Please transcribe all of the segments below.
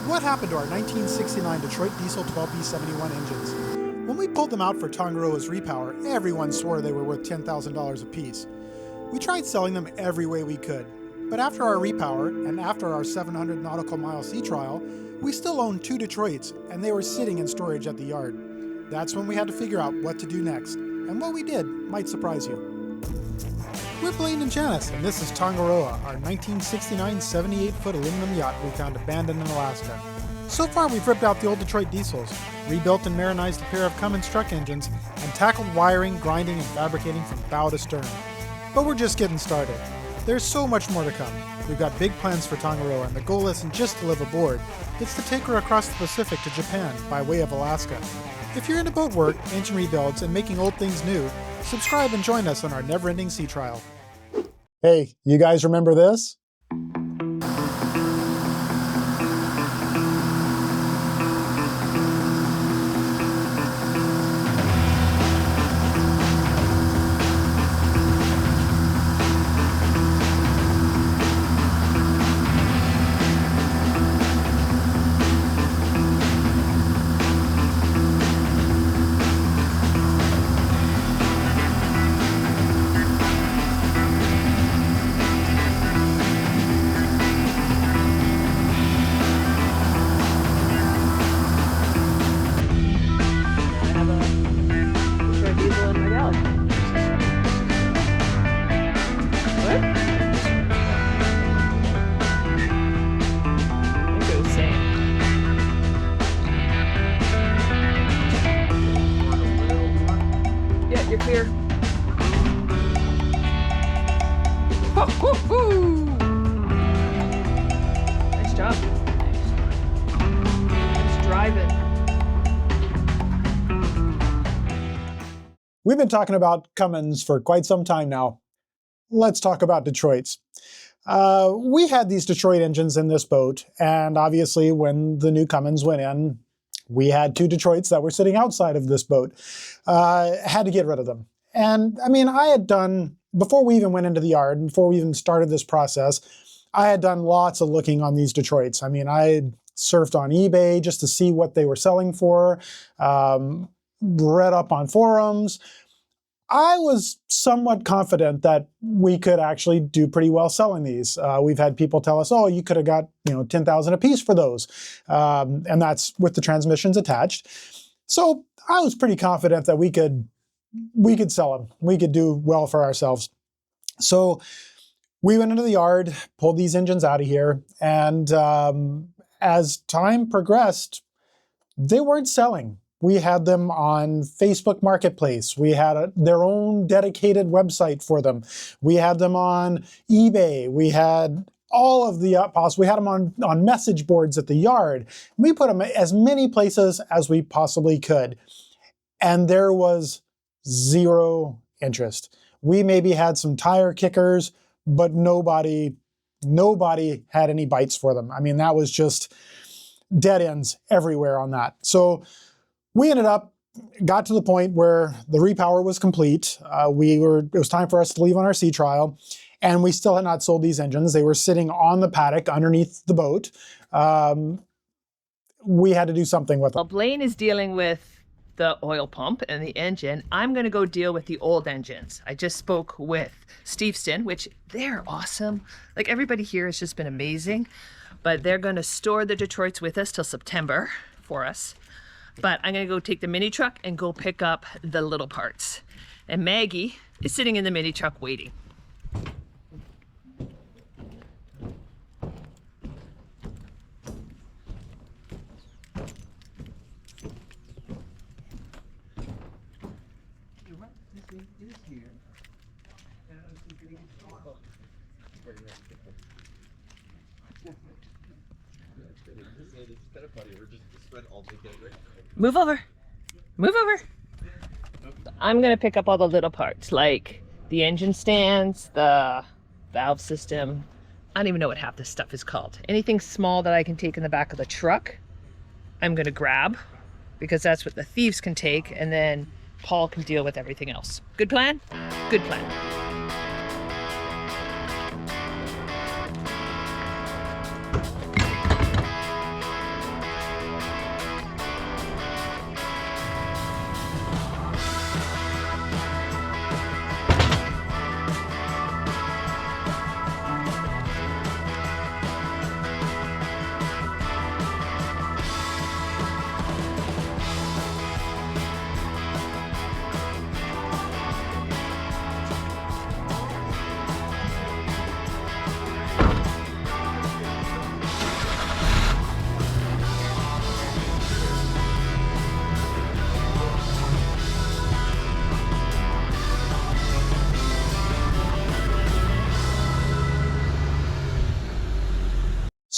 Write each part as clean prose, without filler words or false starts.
What happened to our 1969 Detroit Diesel 12B71 engines? When we pulled them out for Tangaroa's repower, everyone swore they were worth $10,000 apiece. We tried selling them every way we could, but after our repower and after our 700 nautical mile sea trial, we still owned 2 Detroits and they were sitting in storage at the yard. That's when we had to figure out what to do next, and what we did might surprise you. We're Blaine and Janice, and this is Tangaroa, our 1969 78-foot aluminum yacht we found abandoned in Alaska. So far we've ripped out the old Detroit diesels, rebuilt and marinized a pair of Cummins truck engines, and tackled wiring, grinding, and fabricating from bow to stern. But we're just getting started. There's so much more to come. We've got big plans for Tangaroa, and the goal isn't just to live aboard, it's to take her across the Pacific to Japan by way of Alaska. If you're into boat work, engine rebuilds, and making old things new, subscribe and join us on our never-ending sea trial. Hey, you guys remember this? You're clear. Woo-hoo-hoo! Nice job. Nice driving. We've been talking about Cummins for quite some time now. Let's talk about Detroits. We had these Detroit engines in this boat, and obviously when the new Cummins went in, we had 2 Detroits that were sitting outside of this boat. Had to get rid of them. And I mean, I had done, before we even went into the yard, before we even started this process, I had done lots of looking on these Detroits. I mean, I had surfed on eBay just to see what they were selling for, read up on forums. I was somewhat confident that we could actually do pretty well selling these. We've had people tell us, oh, you could have got, $10,000 a piece for those. And that's with the transmissions attached. So I was pretty confident that we could sell them. We could do well for ourselves. So we went into the yard, pulled these engines out of here. And as time progressed, they weren't selling. We had them on Facebook Marketplace. We had their own dedicated website for them. We had them on eBay. We had all of the possible. We had them on message boards at the yard. We put them as many places as we possibly could. And there was zero interest. We maybe had some tire kickers, but nobody had any bites for them. I mean, that was just dead ends everywhere on that. So we got to the point where the repower was complete. It was time for us to leave on our sea trial, and we still had not sold these engines. They were sitting on the paddock underneath the boat. We had to do something with them. Well, Blaine is dealing with the oil pump and the engine. I'm going to go deal with the old engines. I just spoke with Steveston, which they're awesome. Like, everybody here has just been amazing, but they're going to store the Detroits with us till September for us. But I'm going to go take the mini truck and go pick up the little parts. And Maggie is sitting in the mini truck waiting. Move over. Move over. I'm going to pick up all the little parts, like the engine stands, the valve system. I don't even know what half this stuff is called. Anything small that I can take in the back of the truck, I'm going to grab, because that's what the thieves can take, and then Paul can deal with everything else. Good plan? Good plan.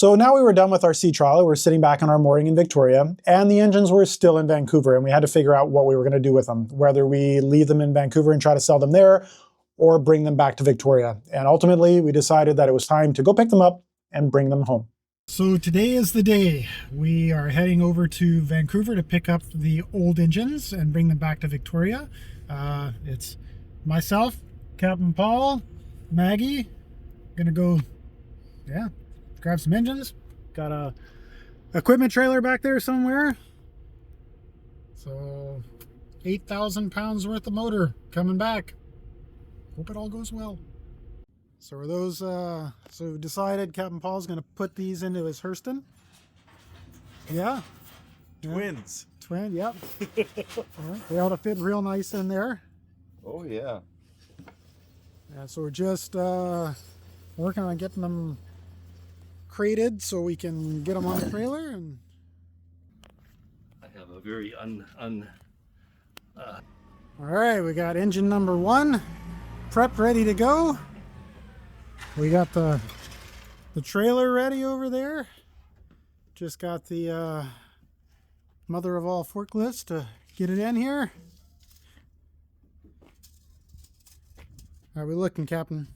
So now we were done with our sea trial. We were sitting back on our mooring in Victoria, and the engines were still in Vancouver, and we had to figure out what we were going to do with them, whether we leave them in Vancouver and try to sell them there, or bring them back to Victoria. And ultimately, we decided that it was time to go pick them up and bring them home. So today is the day. We are heading over to Vancouver to pick up the old engines and bring them back to Victoria. It's myself, Captain Paul, Maggie. Gonna go, grab some engines. Got a equipment trailer back there somewhere. So 8,000 pounds worth of motor coming back. Hope it all goes well. So are those, so we decided Captain Paul's gonna put these into his Hurston. Yeah. Twins. Twin, yep. They ought to fit real nice in there. Oh yeah. Yeah, so we're just working on getting them crated so we can get them on the trailer. And I have a very all right, we got engine number 1 prepped, ready to go. We got the trailer ready over there. Just got the mother of all forklifts to get it in here. How are we looking, Captain?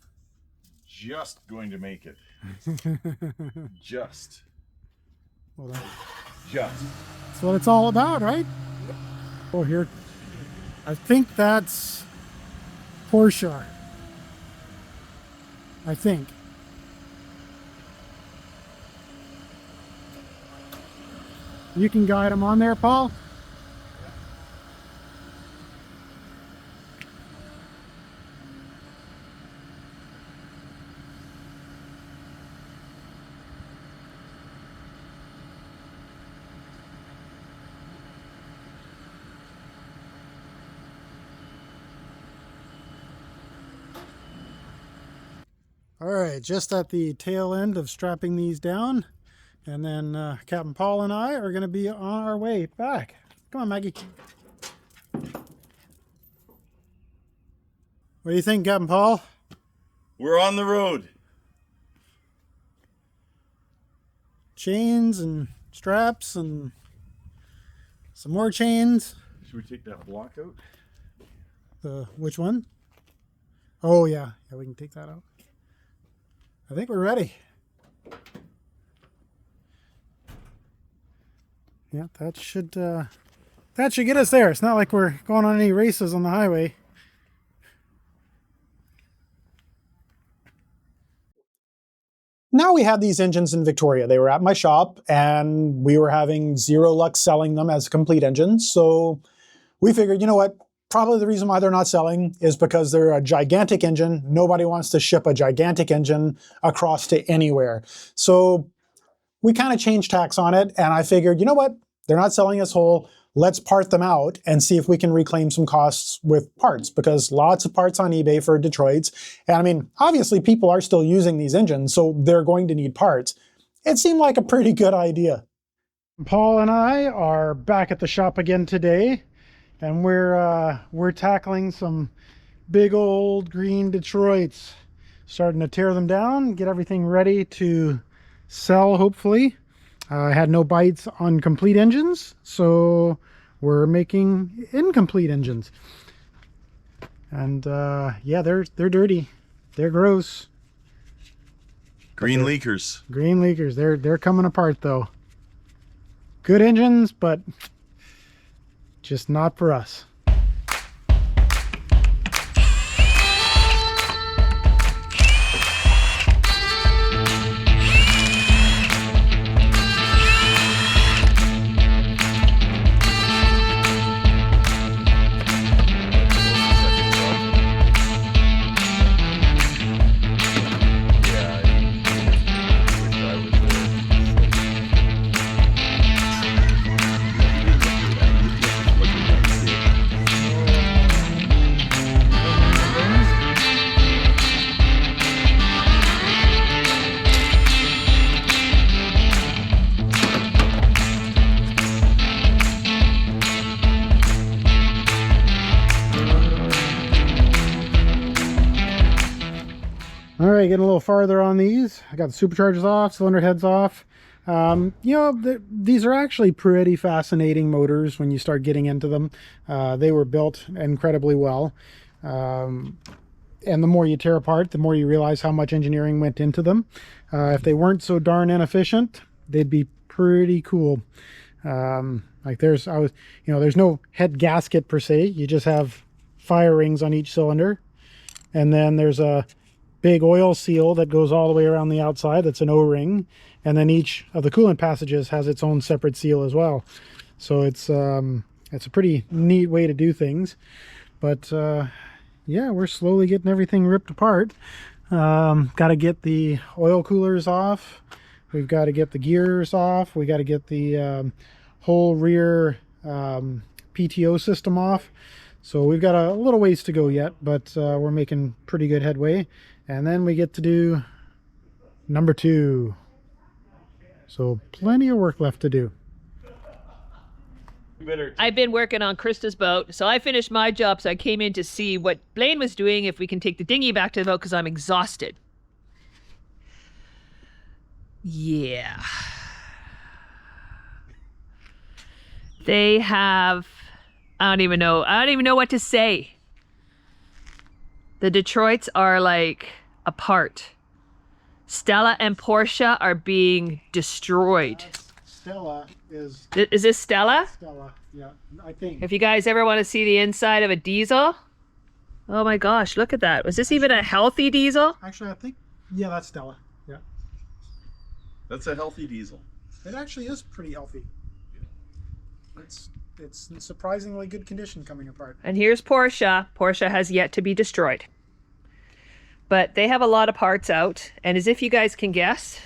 Just going to make it. Just. Well, Just. that's what it's all about, right? Oh, here. I think that's Porsche. I think. You can guide them on there, Paul? All right, just at the tail end of strapping these down, and then Captain Paul and I are going to be on our way back. Come on, Maggie. What do you think, Captain Paul? We're on the road. Chains and straps and some more chains. Should we take that block out? Which one? Oh, yeah, we can take that out. I think we're ready. Yeah, that should get us there. It's not like we're going on any races on the highway. Now we have these engines in Victoria. They were at my shop and we were having zero luck selling them as complete engines. So we figured, you know what? Probably the reason why they're not selling is because they're a gigantic engine. Nobody wants to ship a gigantic engine across to anywhere. So we kind of changed tacks on it, and I figured, you know what? They're not selling as whole. Let's part them out and see if we can reclaim some costs with parts, because lots of parts on eBay for Detroits. And I mean, obviously people are still using these engines, so they're going to need parts. It seemed like a pretty good idea. Paul and I are back at the shop again today. And we're tackling some big old green Detroits, starting to tear them down, get everything ready to sell, hopefully. I had no bites on complete engines, so we're making incomplete engines. And yeah, they're dirty, they're gross. Green leakers. Green leakers, they're coming apart though. Good engines, but just not for us. right, getting a little farther on these. I got the superchargers off, cylinder heads off. You know, these are actually pretty fascinating motors when you start getting into them. They were built incredibly well. And the more you tear apart, the more you realize how much engineering went into them. If they weren't so darn inefficient, they'd be pretty cool. Like there's no head gasket per se. You just have fire rings on each cylinder. And then there's a big oil seal that goes all the way around the outside. That's an O-ring. And then each of the coolant passages has its own separate seal as well. So it's a pretty neat way to do things. But yeah, we're slowly getting everything ripped apart. Got to get the oil coolers off. We've got to get the gears off. We got to get the whole rear PTO system off. So we've got a little ways to go yet, but we're making pretty good headway. And then we get to do number 2. So plenty of work left to do. I've been working on Krista's boat, so I finished my job, so I came in to see what Blaine was doing, if we can take the dinghy back to the boat, because I'm exhausted. Yeah. They have... I don't even know what to say. The Detroits are like apart. Stella and Portia are being destroyed. Stella is... Is this Stella? Stella, yeah, I think. If you guys ever want to see the inside of a diesel, oh my gosh, look at that. Was this even a healthy diesel? Actually, I think, yeah, that's Stella. Yeah. That's a healthy diesel. It actually is pretty healthy. It's in surprisingly good condition coming apart. And here's Portia. Portia has yet to be destroyed. But they have a lot of parts out. And as if you guys can guess,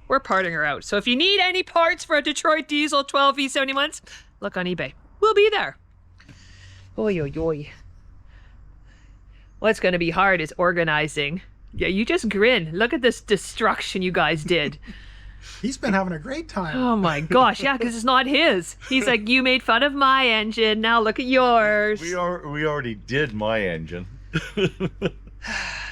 we're parting her out. So if you need any parts for a Detroit diesel 12 V71s, look on eBay. We'll be there. Oy, oy, oy. What's going to be hard is organizing. Yeah, you just grin. Look at this destruction you guys did. He's been having a great time. Oh my gosh, yeah, because it's not his. He's like, you made fun of my engine, now look at yours. We already did my engine.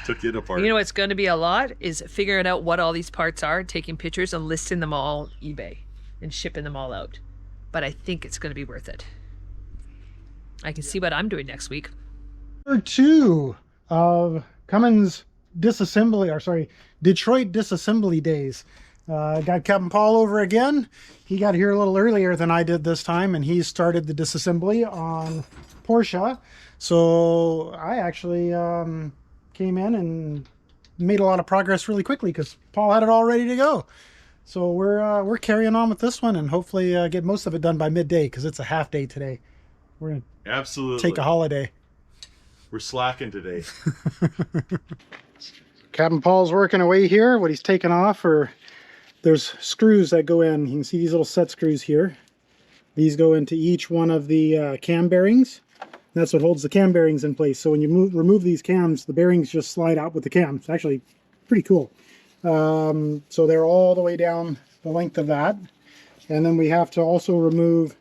Took it apart. You know what's going to be a lot is figuring out what all these parts are, taking pictures and listing them all eBay and shipping them all out. But I think it's going to be worth it. I can see what I'm doing next week. Number 2 of Cummins disassembly, or sorry, Detroit disassembly days. Got Captain Paul over again. He got here a little earlier than I did this time, and he started the disassembly on Porsche. So I actually came in and made a lot of progress really quickly because Paul had it all ready to go. So we're carrying on with this one and hopefully get most of it done by midday because it's a half day today. We're gonna absolutely take a holiday. We're slacking today. Captain Paul's working away here. What he's taken off are there's screws that go in. You can see these little set screws here. These go into each one of the cam bearings. That's what holds the cam bearings in place. So when you remove these cams, the bearings just slide out with the cam. It's actually pretty cool. So they're all the way down the length of that. And then we have to also remove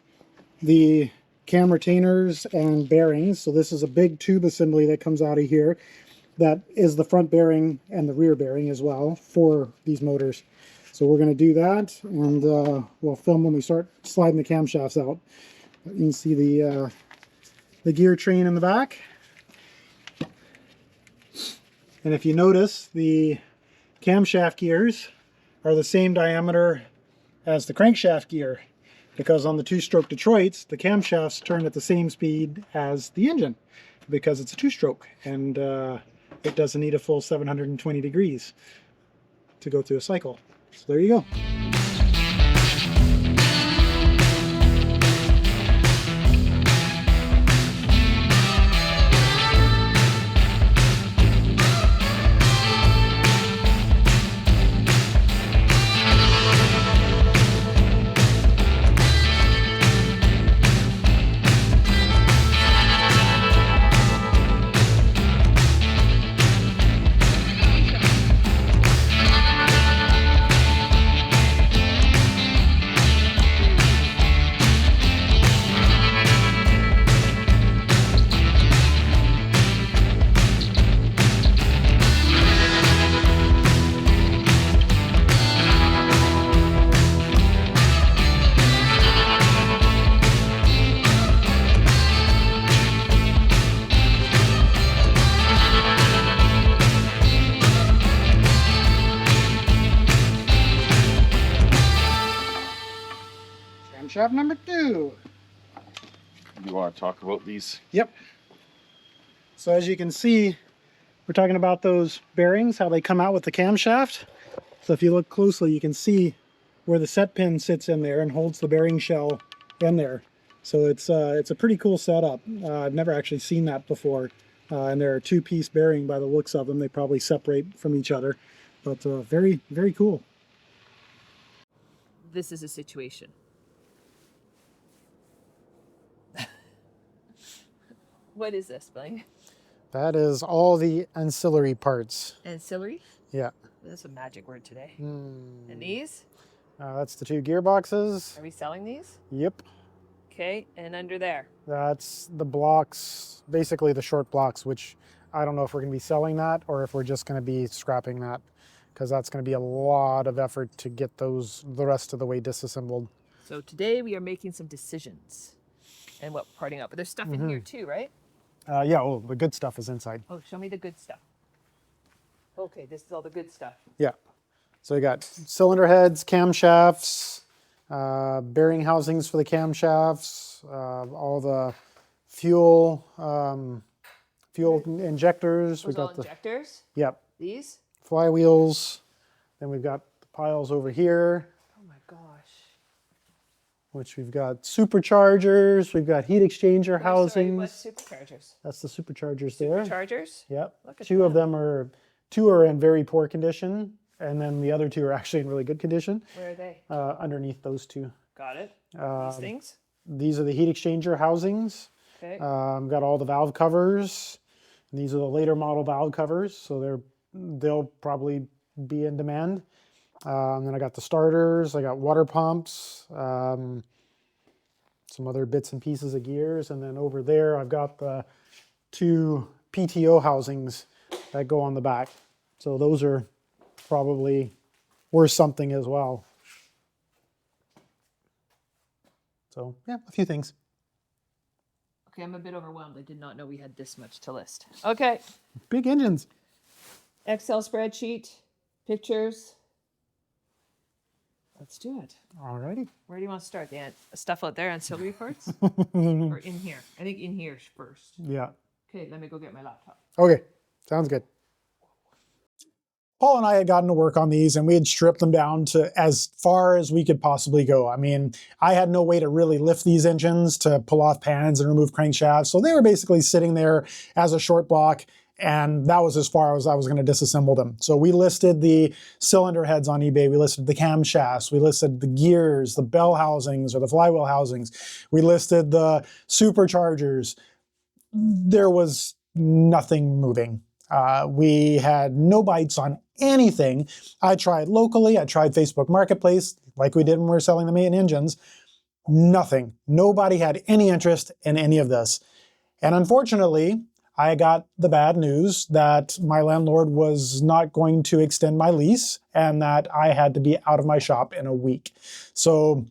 the cam retainers and bearings. So this is a big tube assembly that comes out of here. That is the front bearing and the rear bearing as well for these motors. So we're going to do that, and we'll film when we start sliding the camshafts out. You can see the gear train in the back. And if you notice, the camshaft gears are the same diameter as the crankshaft gear, because on the 2-stroke Detroits, the camshafts turn at the same speed as the engine, because it's a 2-stroke, and it doesn't need a full 720 degrees to go through a cycle. So there you go. Camshaft number 2. You want to talk about these? Yep. So as you can see, we're talking about those bearings, how they come out with the camshaft. So if you look closely, you can see where the set pin sits in there and holds the bearing shell in there. So it's a pretty cool setup. I've never actually seen that before. And they're a 2-piece bearing by the looks of them. They probably separate from each other, but very, very cool. This is a situation. What is this, Blaine? That is all the ancillary parts. Ancillary? Yeah. That's a magic word today. And these? That's the 2 gearboxes. Are we selling these? Yep. Okay, and under there? That's the blocks, basically the short blocks, which I don't know if we're going to be selling that or if we're just going to be scrapping that, because that's going to be a lot of effort to get those the rest of the way disassembled. So today we are making some decisions and what parting up. But there's stuff in here too, right? Yeah, oh, the good stuff is inside. Oh, show me the good stuff. Okay, this is all the good stuff. Yeah. So you got cylinder heads, camshafts, bearing housings for the camshafts, all the fuel injectors. Those all injectors? Yep. These? Flywheels. Then we've got the piles over here, Oh my gosh. which we've got superchargers. We've got heat exchanger Sorry, housings. what superchargers? That's the superchargers there. Superchargers? Yep. Look at 2 of them are, 2 are in very poor condition, and then the other 2 are actually in really good condition. Where are they? Underneath those 2. Got it. These things? These are the heat exchanger housings. Okay. Got all the valve covers. And these are the later model valve covers, so they'll probably be in demand. Then I got the starters. I got water pumps. Some other bits and pieces of gears, and then over there I've got the 2 PTO housings that go on the back. So those are probably worth something as well. So yeah, a few things. Okay, I'm a bit overwhelmed. I did not know we had this much to list. Okay. Big engines. Excel spreadsheet, pictures. Let's do it. Alrighty. Where do you want to start? The stuff out there, ancillary parts? Or in here? I think in here first. Yeah. Okay, let me go get my laptop. Okay, sounds good. Paul and I had gotten to work on these, and we had stripped them down to as far as we could possibly go. I mean, I had no way to really lift these engines to pull off pans and remove crankshafts, so they were basically sitting there as a short block, and that was as far as I was going to disassemble them. So we listed the cylinder heads on eBay, we listed the camshafts, we listed the gears, the bell housings or the flywheel housings, we listed the superchargers. There was nothing moving. We had no bites on anything. I tried locally, I tried Facebook Marketplace, like we did when we were selling the main engines. Nothing. Nobody had any interest in any of this. And unfortunately, I got the bad news that my landlord was not going to extend my lease and that I had to be out of my shop in a week. So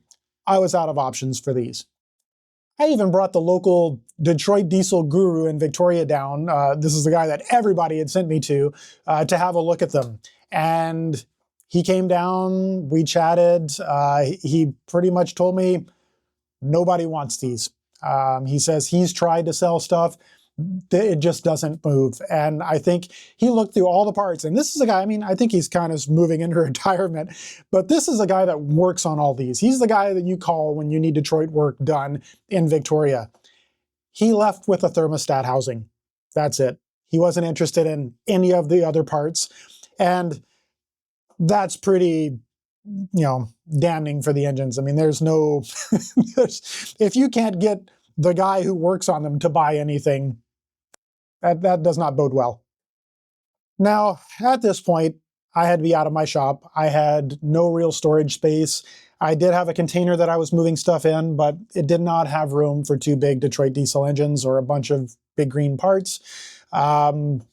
I was out of options for these. I even brought the local Detroit diesel guru in Victoria down. This is the guy that everybody had sent me to have a look at them. And he came down, we chatted. He pretty much told me nobody wants these. He says he's tried to sell stuff. It just doesn't move. And I think he looked through all the parts. And this is a guy, I mean, I think he's kind of moving into retirement, but this is a guy that works on all these. He's the guy that you call when you need Detroit work done in Victoria. He left with a thermostat housing. That's it. He wasn't interested in any of the other parts. And that's pretty, damning for the engines. I mean, there's no, if you can't get the guy who works on them to buy anything, that does not bode well. Now, at this point, I had to be out of my shop. I had no real storage space. I did have a container that I was moving stuff in, but it did not have room for 2 big Detroit diesel engines or a bunch of big green parts. As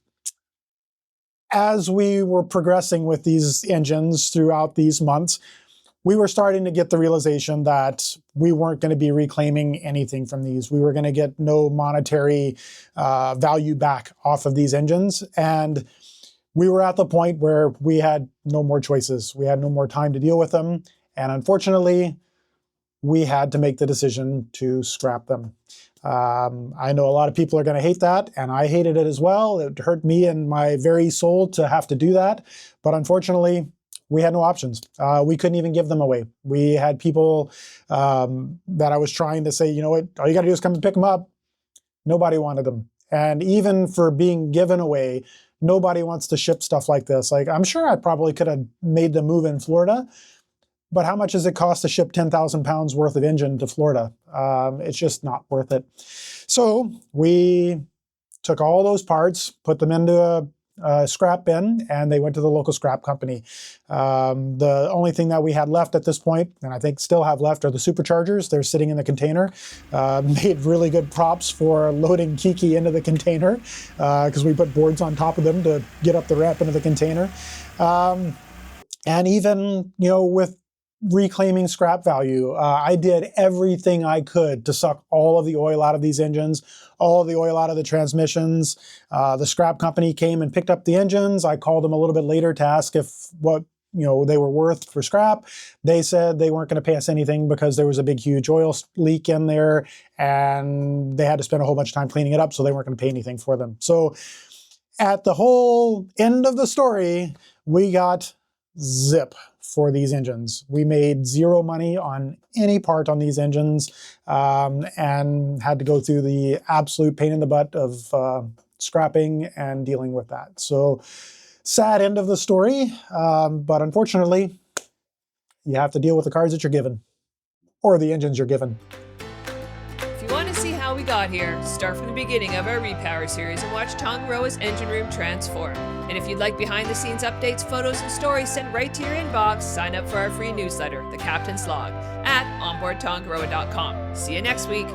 we were progressing with these engines throughout these months, we were starting to get the realization that we weren't going to be reclaiming anything from these. We were going to get no monetary value back off of these engines. And we were at the point where we had no more choices. We had no more time to deal with them. And unfortunately, we had to make the decision to scrap them. I know a lot of people are going to hate that, and I hated it as well. It hurt me in my very soul to have to do that. But unfortunately, we had no options. We couldn't even give them away. We had people that I was trying to say, you know what, all you got to do is come and pick them up. Nobody wanted them. And even for being given away, nobody wants to ship stuff like this. Like, I'm sure I probably could have made the move in Florida, but how much does it cost to ship 10,000 pounds worth of engine to Florida? It's just not worth it. So we took all those parts, put them into a scrap bin, and they went to the local scrap company. The only thing that we had left at this point, and I think still have left, are the superchargers. They're sitting in the container. Made really good props for loading Kiki into the container because we put boards on top of them to get up the ramp into the container. And even, you know, with reclaiming scrap value, I did everything I could to suck all of the oil out of these engines, all of the oil out of the transmissions. The scrap company came and picked up the engines. I called them a little bit later to ask if what they were worth for scrap. They said they weren't going to pay us anything because there was a big, huge oil leak in there, and they had to spend a whole bunch of time cleaning it up, so they weren't going to pay anything for them. So at the whole end of the story, we got zip for these engines. We made zero money on any part on these engines, and had to go through the absolute pain in the butt of scrapping and dealing with that. So sad end of the story, but unfortunately, you have to deal with the cards that you're given, or the engines you're given. If you want to see how we got here, start from the beginning of our Repower series and watch Tangaroa's engine room transform. And if you'd like behind-the-scenes updates, photos, and stories sent right to your inbox, sign up for our free newsletter, The Captain's Log, at onboardtangaroa.com. See you next week.